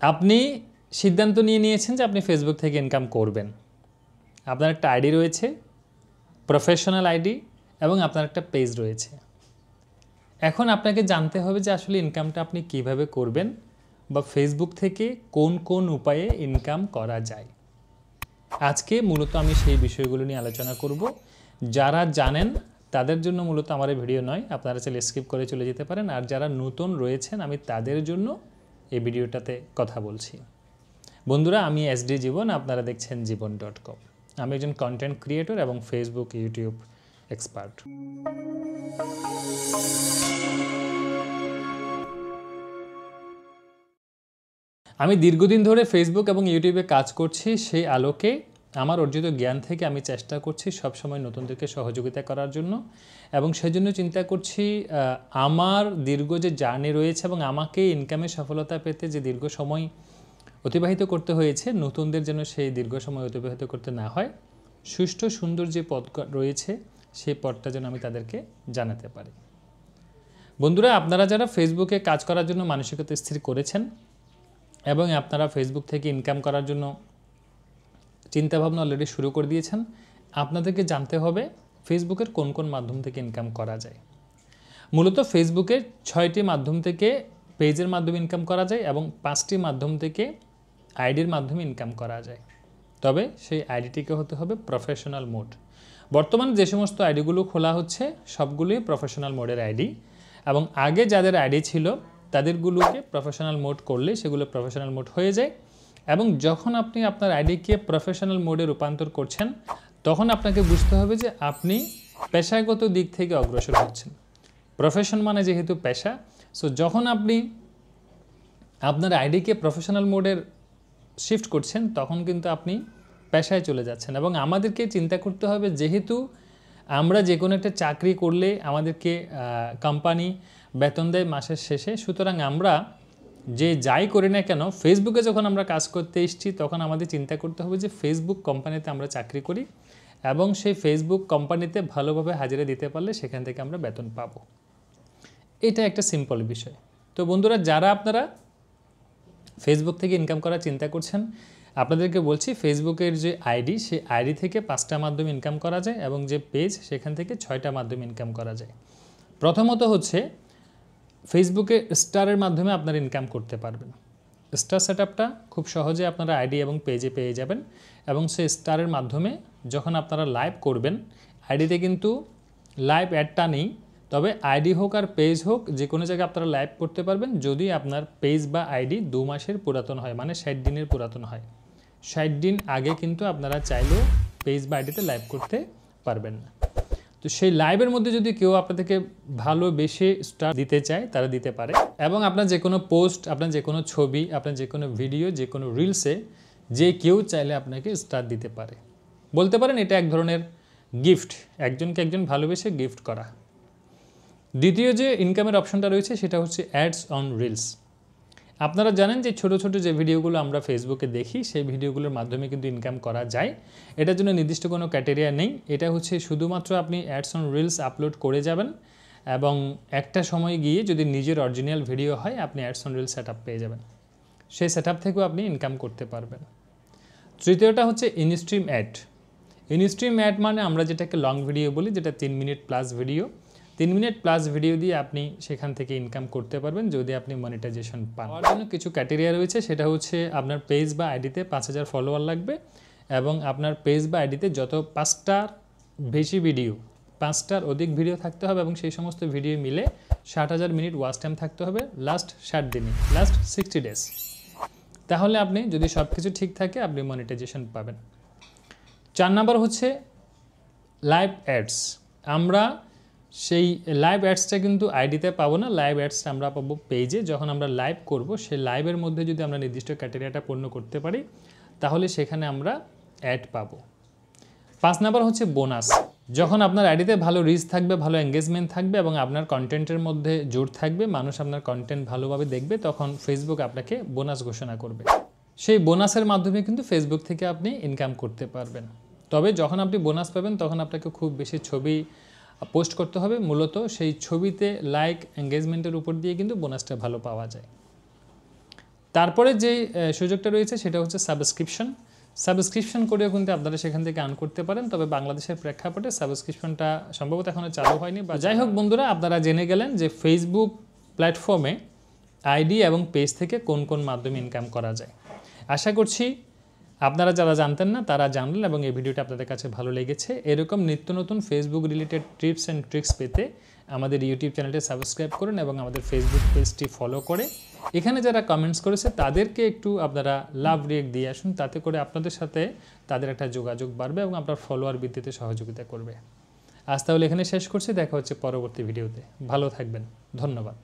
আপনি সিদ্ধান্ত নিয়েছেন যে আপনি ফেসবুক থেকে ইনকাম করবেন। আপনার একটা আইডি রয়েছে, প্রফেশনাল আইডি, এবং আপনার একটা পেজ রয়েছে। এখন আপনাকে জানতে হবে যে আসলে ইনকামটা আপনি কিভাবে করবেন বা ফেসবুক থেকে কোন কোন উপায়ে ইনকাম করা যায়। আজকে মূলত আমি সেই বিষয়গুলো নিয়ে আলোচনা করব। যারা জানেন তাদের জন্য মূলত আমার এই ভিডিও নয়, আপনারা চাইলে স্কিপ করে চলে যেতে পারেন। আর যারা নতুন রয়েছেন আমি তাদের জন্য এই ভিডিওটাতে কথা বলছি। বন্ধুরা, আমি এসডি জীবন, আপনারা দেখছেন জীবন.com। আমি একজন কন্টেন্ট ক্রিয়েটর এবং ফেসবুক ইউটিউব এক্সপার্ট। আমি দীর্ঘদিন ধরে ফেসবুক এবং ইউটিউবে কাজ করছি। সেই আলোকে আমার অর্জিত জ্ঞান থেকে আমি চেষ্টা করছি সবসময় নতুনদেরকে সহযোগিতা করার জন্য, এবং সেজন্য চিন্তা করছি আমার দীর্ঘ যে জার্নি রয়েছে এবং আমাকে ইনকামের সফলতা পেতে যে দীর্ঘ সময় অতিবাহিত করতে হয়েছে, নতুনদের যেন সেই দীর্ঘ সময় অতিবাহিত করতে না হয়। সুষ্ঠু সুন্দর যে পথ রয়েছে সেই পথটা যেন আমি তাদেরকে জানাতে পারি। বন্ধুরা, আপনারা যারা ফেসবুকে কাজ করার জন্য মানসিকতা স্থির করেছেন এবং আপনারা ফেসবুক থেকে ইনকাম করার জন্য চিন্তাভাবনা অলরেডি শুরু করে দিয়েছেন, আপনাদেরকে জানতে হবে ফেসবুকের কোন কোন মাধ্যম থেকে ইনকাম করা যায়। মূলত ফেসবুকের 6টি মাধ্যম থেকে পেজের মাধ্যমে ইনকাম করা যায় এবং 5টি মাধ্যম থেকে আইডির মাধ্যমে ইনকাম করা যায়। তবে সেই আইডিটিকে হতে হবে প্রফেশনাল মোড। বর্তমানে যে সমস্ত আইডিগুলো খোলা হচ্ছে সবগুলোই প্রফেশনাল মোডের আইডি, এবং আগে যাদের আইডি ছিল তাদেরগুলোকে প্রফেশনাল মোড করলে সেগুলো প্রফেশনাল মোড হয়ে যায়। এবং যখন আপনি আপনার আইডিকে প্রফেশনাল মোডে রূপান্তর করছেন, তখন আপনাকে বুঝতে হবে যে আপনি পেশাগত দিক থেকে অগ্রসর হচ্ছেন। প্রফেশন মানে যেহেতু পেশা, সো যখন আপনি আপনার আইডিকে প্রফেশনাল মোডের শিফট করছেন তখন কিন্তু আপনি পেশায় চলে যাচ্ছেন। এবং আমাদেরকে চিন্তা করতে হবে, যেহেতু আমরা যে কোনো একটা চাকরি করলে আমাদেরকে কোম্পানি বেতন দেয় মাসের শেষে, সুতরাং আমরা যে যাই করি না কেন ফেসবুকে যখন আমরা কাজ করতে এসেছি তখন আমাদের চিন্তা করতে হবে যে ফেসবুক কোম্পানিতে আমরা চাকরি করি এবং সেই ফেসবুক কোম্পানিতে ভালোভাবে হাজিরা দিতে পারলে সেখান থেকে আমরা বেতন পাবো। এটা একটা সিম্পল বিষয়। তো বন্ধুরা, যারা আপনারা ফেসবুক থেকে ইনকাম করার চিন্তা করছেন, আপনাদেরকে বলছি ফেসবুকের যে আইডি, সেই আইডি থেকে 5টা মাধ্যমে ইনকাম করা যায় এবং যে পেজ সেখান থেকে 6টা মাধ্যমে ইনকাম করা যায়। প্রথমত হচ্ছে ফেসবুকে স্টারের মাধ্যমে আপনারা ইনকাম করতে পারবেন। স্টার সেটআপটা খুব সহজে আপনারা আইডি এবং পেজে পেয়ে যাবেন, এবং সেই স্টারের মাধ্যমে যখন আপনারা লাইভ করবেন, আইডিতে কিন্তু লাইভ অ্যাডটা নেই, তবে আইডি হোক আর পেজ হোক যে কোনো জায়গায় আপনারা লাইভ করতে পারবেন যদি আপনার পেজ বা আইডি 2 মাসের পুরাতন হয়, মানে 60 দিনের পুরাতন হয়। 60 দিন আগে কিন্তু আপনারা চাইলেও পেজ বা আইডিতে লাইভ করতে পারবেন না। তো সেই লাইভের মধ্যে যদি কেউ আপনাদেরকে ভালোবেসে স্টার দিতে চায় তারা দিতে পারে, এবং আপনার যে কোনো পোস্ট, আপনার যে কোনো ছবি, আপনার যে কোনো ভিডিও, যে কোনো রিলসে যে কেউ চাইলে আপনাকে স্টার দিতে পারে। বলতে পারেন এটা এক ধরনের গিফট, একজনকে একজন ভালোবেসে গিফট করা। দ্বিতীয় যে ইনকামের অপশনটা রয়েছে সেটা হচ্ছে অ্যাডস অন রিলস। আপনারা জানেন যে ছোট ছোট যে ভিডিওগুলো আমরা ফেসবুকে দেখি সেই ভিডিওগুলোর মাধ্যমে কিন্তু ইনকাম করা যায়। এটার জন্য নির্দিষ্ট কোনো ক্রাইটেরিয়া নেই। এটা হচ্ছে শুধুমাত্র আপনি অ্যাডস অন রিলস আপলোড করে যাবেন এবং একটা সময় গিয়ে যদি নিজের অরিজিনাল ভিডিও হয় আপনি অ্যাডস অন রিলস সেটআপ পেয়ে যাবেন। সেই সেটআপ থেকেও আপনি ইনকাম করতে পারবেন। তৃতীয়টা হচ্ছে ইনস্ট্রিম অ্যাড। ইনস্ট্রিম অ্যাড মানে আমরা যেটাকে লং ভিডিও বলি, যেটা 3 minute plus video. 3 minute plus video দিয়ে আপনি সেখান থেকে ইনকাম করতে পারবেন যদি আপনি মনিটাইজেশন পান। তার জন্য কিছু ক্রাইটেরিয়া রয়েছে, সেটা হচ্ছে আপনার পেজ বা আইডিতে 5000 ফলোয়ার লাগবে, এবং আপনার পেজ বা আইডিতে যত 5টার বেশি ভিডিও, 5টার অধিক ভিডিও থাকতে হবে, এবং সেই সমস্ত ভিডিও মিলে 60,000 মিনিট ওয়াচ টাইম থাকতে হবে লাস্ট 60 দিনে, লাস্ট 60 ডেজ। তাহলে আপনি যদি সব কিছু ঠিক থাকে আপনি মনিটাইজেশন পাবেন। 4 নাম্বার হচ্ছে লাইভ অ্যাডস। আমরা সেই লাইভ অ্যাডসটা কিন্তু আইডিতে পাবো না, লাইভ অ্যাডসটা আমরা পাবো পেজে। যখন আমরা লাইভ করব সেই লাইভের মধ্যে যদি আমরা নির্দিষ্ট ক্রাইটেরিয়াটা পূর্ণ করতে পারি তাহলে সেখানে আমরা অ্যাড পাবো। 5 নাম্বার হচ্ছে বোনাস। যখন আপনার আইডিতে ভালো রিচ থাকবে, ভালো এঙ্গেজমেন্ট থাকবে এবং আপনার কন্টেন্টের মধ্যে জোর থাকবে, মানুষ আপনার কন্টেন্ট ভালোভাবে দেখবে, তখন ফেসবুক আপনাকে বোনাস ঘোষণা করবে। সেই বোনাসের মাধ্যমে কিন্তু ফেসবুক থেকে আপনি ইনকাম করতে পারবেন। তবে যখন আপনি বোনাস পাবেন তখন আপনাকে খুব বেশি ছবি পোস্ট করতে হবে। মূলত সেই ছবিতে লাইক এঙ্গেজমেন্টের উপর দিয়ে কিন্তু বোনাসটা ভালো পাওয়া যায়। তারপরে যে সুযোগটা রয়েছে সেটা হচ্ছে সাবস্ক্রিপশন করেও কিন্তু আপনারা সেখান থেকে আর্ন করতে পারেন, তবে বাংলাদেশের প্রেক্ষাপটে সাবস্ক্রিপশনটা সম্ভবত এখনও চালু হয়নি। বা যাই হোক বন্ধুরা, আপনারা জেনে গেলেন যে ফেসবুক প্ল্যাটফর্মে আইডি এবং পেজ থেকে কোন কোন মাধ্যমে ইনকাম করা যায়। আশা করছি আপনারা যারা জানতেন না তারা জানলেন এবং এই ভিডিওটা আপনাদের কাছে ভালো লেগেছে। এরকম নিত্য নতুন Facebook related tips and tricks পেতে আমাদের ইউটিউব চ্যানেলটি সাবস্ক্রাইব করুন এবং আমাদের ফেসবুক পেজটি ফলো করে এখানে যারা কমেন্টস করেছে তাদেরকে একটু আপনারা লাভ রিয়েক্ট দিয়ে আসুন, তাতে করে আপনাদের সাথে তাদের একটা যোগাযোগ বাড়বে এবং আপনার ফলোয়ার বৃদ্ধিতে সহযোগিতা করবে। আজ তাহলে এখানে শেষ করছি, দেখা হচ্ছে পরবর্তী ভিডিওতে। ভালো থাকবেন, ধন্যবাদ।